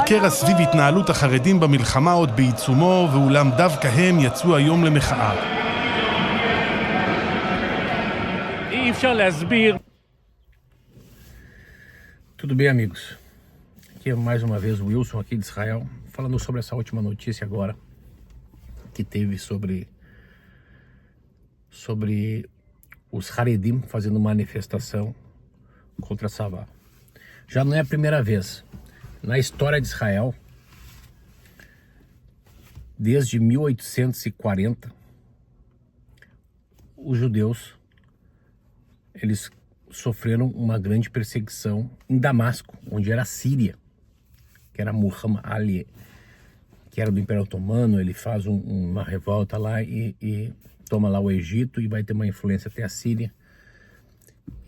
הקרע סביב התנהלות החרדים במלחמה עוד בעיצומו, ואולם דווקא הם יצאו היום למחאה. אי אפשר להסביר. Tudo bem, amigos? Aqui é mais uma vez o Wilson aqui de Israel, falando sobre essa última notícia agora que teve sobre os Haredim fazendo manifestação contra Savá. Já não é a primeira vez. Na história de Israel, desde 1840, os judeus eles sofreram uma grande perseguição em Damasco, onde era a Síria, que era Muhammad Ali, que era do Império Otomano. Ele faz uma revolta lá e toma lá o Egito e vai ter uma influência até a Síria.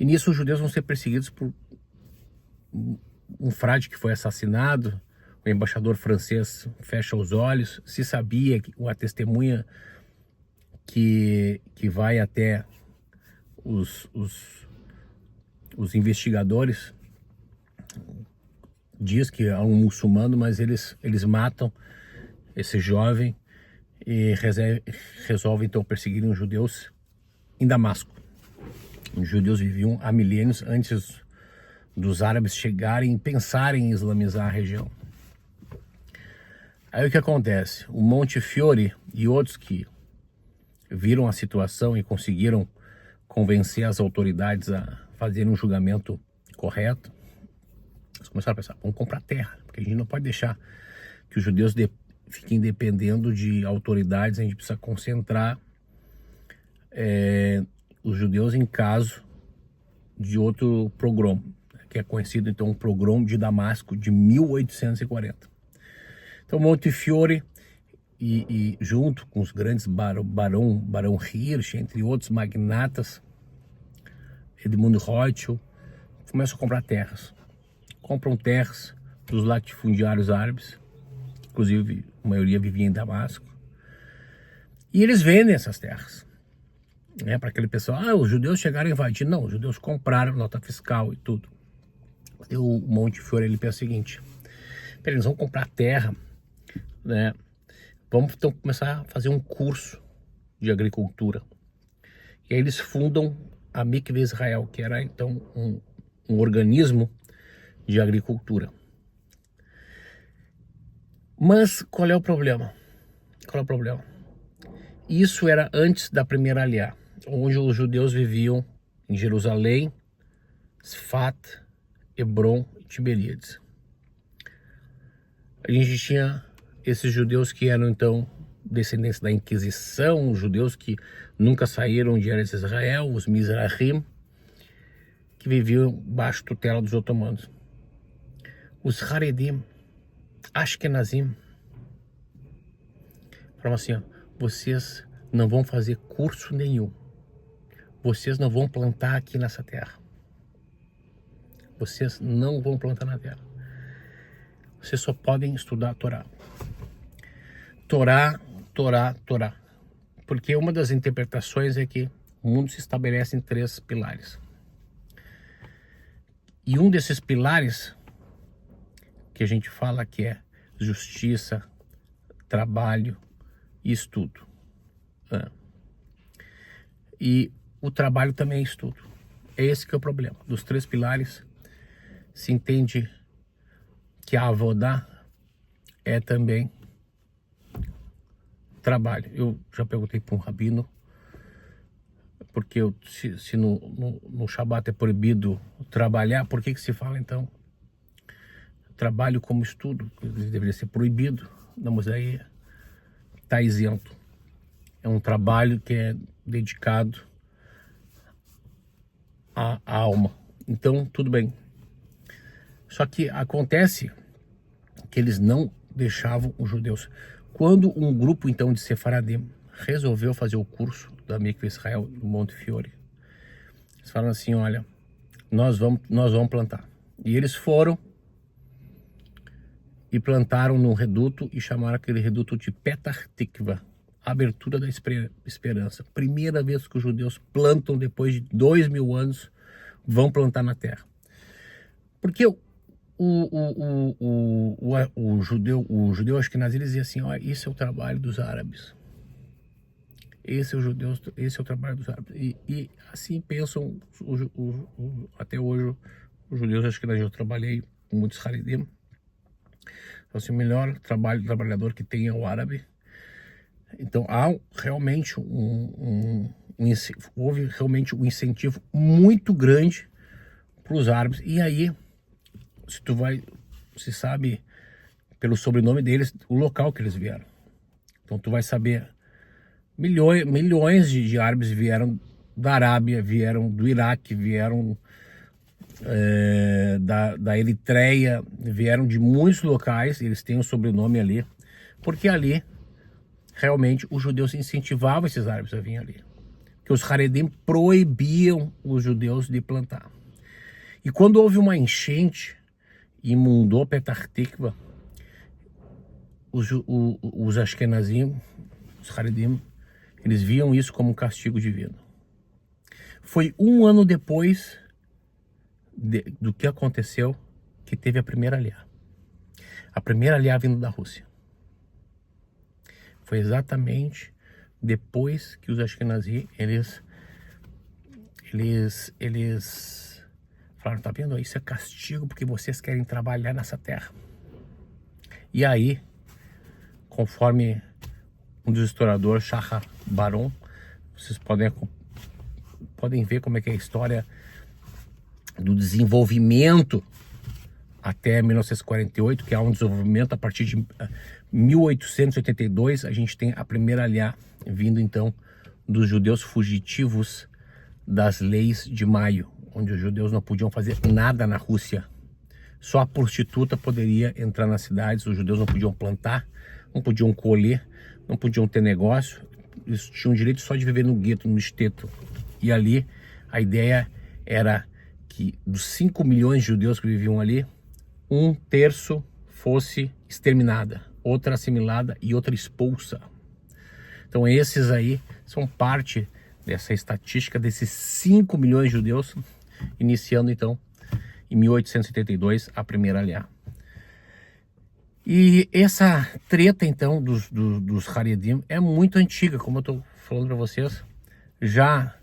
E nisso os judeus vão ser perseguidos por um frade que foi assassinado. O embaixador francês fecha os olhos. Se sabia que a testemunha que vai até os investigadores diz que é um muçulmano, mas eles matam esse jovem e resolvem então perseguir os judeus em Damasco. Os judeus viviam há milênios antes dos árabes chegarem e pensarem em islamizar a região. Aí o que acontece? O Monte Fiore e outros que viram a situação e conseguiram convencer as autoridades a fazerem um julgamento correto, eles começaram a pensar, vamos comprar terra, porque a gente não pode deixar que os judeus fiquem dependendo de autoridades. A gente precisa concentrar os judeus em caso de outro pogrom, que é conhecido então o pogrom de Damasco de 1840. Então Monte Fiore e junto com os grandes Barão Hirsch, entre outros magnatas, Edmund Rothschild, começam a comprar terras. Compram terras dos latifundiários árabes, inclusive a maioria vivia em Damasco, e eles vendem essas terras, né, para aquele pessoal. Os judeus chegaram a invadir. Não, os judeus compraram nota fiscal e tudo. E o Monte Fiore ele pensa o seguinte: eles vão comprar terra, né? Vamos então começar a fazer um curso de agricultura. E aí eles fundam a Mikveh Israel, que era então um organismo de agricultura. Mas qual é o problema? Isso era antes da primeira aliá, onde os judeus viviam em Jerusalém, Sfat, Hebron e Tiberíades. A gente tinha esses judeus que eram então descendentes da Inquisição, judeus que nunca saíram de Eretz Israel, os Mizrahim, que viviam baixo tutela dos otomanos. Os Haredim, Ashkenazim, falavam assim: ó, vocês não vão fazer curso nenhum, vocês não vão plantar aqui nessa terra, vocês não vão plantar na terra, vocês só podem estudar a Torá. Torá. Porque uma das interpretações é que o mundo se estabelece em 3 pilares. E um desses pilares que a gente fala que é justiça, trabalho e estudo. E o trabalho também é estudo. É esse que é o problema. Dos 3 pilares, se entende que a avodá é também trabalho. Eu já perguntei para um rabino, porque se no Shabat é proibido trabalhar, por que se fala então trabalho como estudo? Deveria ser proibido. Não, mas aí está isento. É um trabalho que é dedicado à alma. Então, tudo bem. Só que acontece que eles não deixavam os judeus. Quando um grupo então de Sefaradim resolveu fazer o curso da Mikveh Israel no Monte Fiore, eles falaram assim: olha, nós vamos plantar. E eles foram e plantaram num reduto e chamaram aquele reduto de Petach Tikva, abertura da esperança. Primeira vez que os judeus plantam depois de 2000 anos, vão plantar na terra. Porque o judeu ashkenazi, ele dizia assim, ó, isso é o trabalho dos árabes. Esse é o trabalho dos árabes. E assim pensam até hoje os judeus ashkenazi. Eu trabalhei com muitos haredim. Então, assim, o melhor trabalhador que tem é o árabe. Então há realmente houve realmente um incentivo muito grande para os árabes. E aí, se sabe pelo sobrenome deles o local que eles vieram. Então tu vai saber milhões de árabes vieram da Arábia, vieram do Iraque, vieram da Eritreia, vieram de muitos locais. Eles têm o sobrenome ali, porque ali realmente os judeus incentivavam esses árabes a vir ali, que os Haredim proibiam os judeus de plantar. E quando houve uma enchente e inundou Petah Tikva, os Ashkenazim, os Haredim, eles viam isso como um castigo divino. Foi um ano depois do que aconteceu que teve a primeira aliá. A primeira aliá vindo da Rússia. Foi exatamente depois que os Ashkenazi, eles falaram, tá vendo? Isso é castigo porque vocês querem trabalhar nessa terra. E aí, conforme um dos historiadores, Shachar Baron, vocês podem ver como é que é a história do desenvolvimento até 1948, que há um desenvolvimento a partir de 1882, a gente tem a primeira aliá vindo então dos judeus fugitivos das leis de Maio, onde os judeus não podiam fazer nada na Rússia. Só a prostituta poderia entrar nas cidades, os judeus não podiam plantar, não podiam colher, não podiam ter negócio, eles tinham direito só de viver no gueto, no esteto. E ali a ideia era que dos 5 milhões de judeus que viviam ali, 1/3 fosse exterminada, outra assimilada e outra expulsa. Então esses aí são parte dessa estatística desses 5 milhões de judeus, iniciando então em 1882 a primeira aliá. E essa treta então dos Haredim é muito antiga, como eu estou falando para vocês, já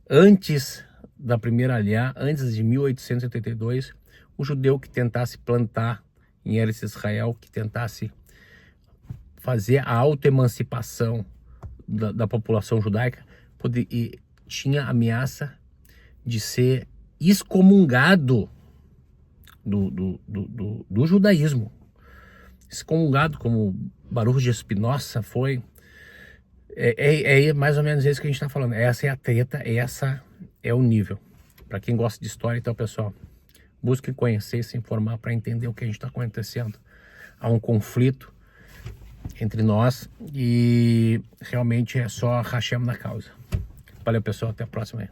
antes da primeira aliá, antes de 1882, o judeu que tentasse plantar em Eretz Israel, que tentasse fazer a autoemancipação da população judaica, tinha ameaça de ser excomungado do judaísmo. Excomungado, como Baruch de Spinoza foi. É mais ou menos isso que a gente está falando. Essa é a treta, essa é o nível. Para quem gosta de história, então, pessoal, busque conhecer, se informar para entender o que a gente está acontecendo. Há um conflito entre nós e realmente é só Hashem na causa. Valeu, pessoal, até a próxima aí.